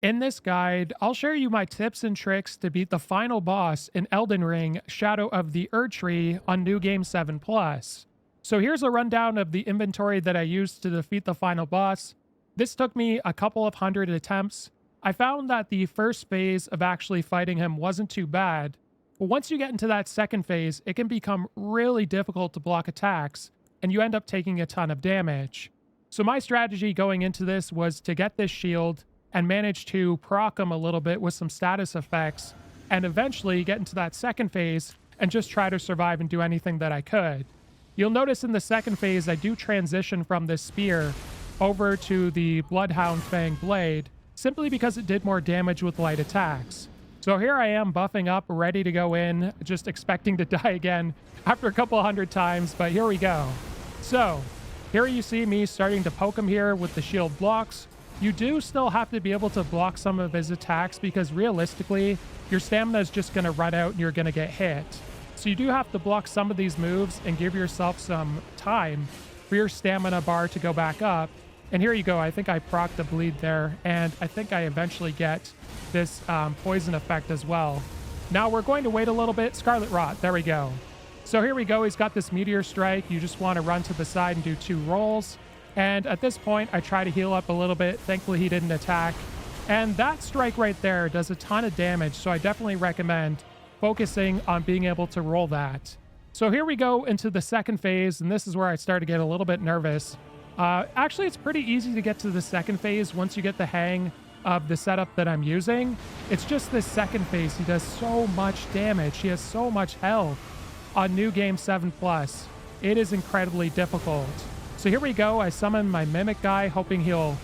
In this guide, I'll share you my tips and tricks to beat the final boss in Elden Ring Shadow of the Erdtree on New Game 7 Plus. So here's a rundown of the inventory that I used to defeat the final boss. This took me a couple of hundred attempts. I found that the first phase of actually fighting him wasn't too bad, but once you get into that second phase, it can become really difficult to block attacks, and you end up taking a ton of damage. So my strategy going into this was to get this shield and manage to proc him a little bit with some status effects, and eventually get into that second phase and just try to survive and do anything that I could. You'll notice in the second phase, I do transition from this spear over to the Bloodhound Fang Blade, simply because it did more damage with light attacks. So here I am buffing up, ready to go in, just expecting to die again after a couple hundred times, but here we go. So here you see me starting to poke him here with the shield blocks. You do still have to be able to block some of his attacks because realistically, your stamina is just going to run out and you're going to get hit. So you do have to block some of these moves and give yourself some time for your stamina bar to go back up. And here you go. I think I proc the bleed there, and I think I eventually get this poison effect as well. Now we're going to wait a little bit. Scarlet Rot. There we go. So here we go. He's got this meteor strike. You just want to run to the side and do 2 rolls. And at this point, I try to heal up a little bit. Thankfully, he didn't attack. And that strike right there does a ton of damage, so I definitely recommend focusing on being able to roll that. So here we go into the second phase, and this is where I start to get a little bit nervous. Actually, it's pretty easy to get to the second phase once you get the hang of the setup that I'm using. It's just this second phase. He does so much damage. He has so much health on New Game 7 Plus. It is incredibly difficult. So here we go. I summon my Mimic guy, hoping he'll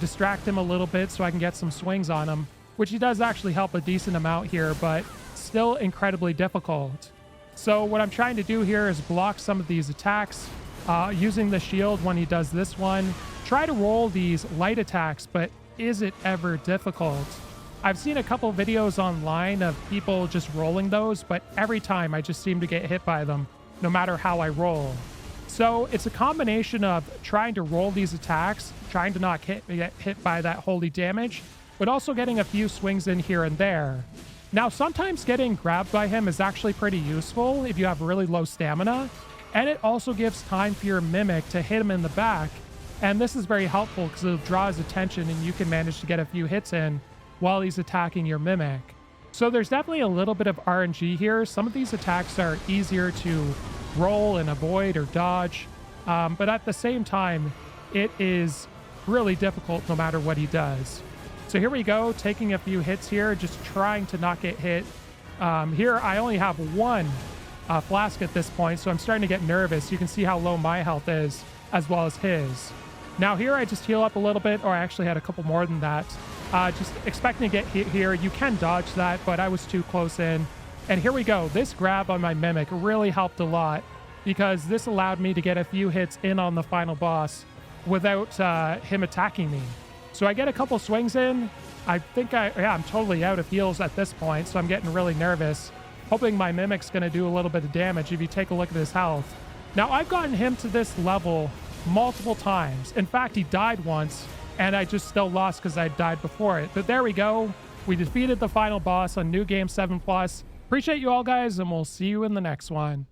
distract him a little bit so I can get some swings on him, which he does actually help a decent amount here, but still incredibly difficult. So what I'm trying to do here is block some of these attacks using the shield when he does this one. Try to roll these light attacks, but is it ever difficult? I've seen a couple videos online of people just rolling those, but every time I just seem to get hit by them, no matter how I roll. So it's a combination of trying to roll these attacks, trying to not get hit by that holy damage, but also getting a few swings in here and there. Now, sometimes getting grabbed by him is actually pretty useful if you have really low stamina, and it also gives time for your Mimic to hit him in the back, and this is very helpful because it'll draw his attention and you can manage to get a few hits in while he's attacking your Mimic. So there's definitely a little bit of RNG here. Some of these attacks are easier to roll and avoid or dodge, but at the same time, it is really difficult no matter what he does. So here we go, taking a few hits here, just trying to not get hit. Here I only have 1 flask at this point, so I'm starting to get nervous. You can see how low my health is, as well as his. Now here I just heal up a little bit, or I actually had a couple more than that. Just expecting to get hit here. You can dodge that, but I was too close in. And here we go. This grab on my Mimic really helped a lot because this allowed me to get a few hits in on the final boss without him attacking me. So I get a couple swings in. I think I'm totally out of heals at this point, so I'm getting really nervous, hoping my Mimic's going to do a little bit of damage if you take a look at his health. Now, I've gotten him to this level multiple times. In fact, he died once, and I just still lost because I died before it. But there we go. We defeated the final boss on New Game 7 Plus. Appreciate you all, guys, and we'll see you in the next one.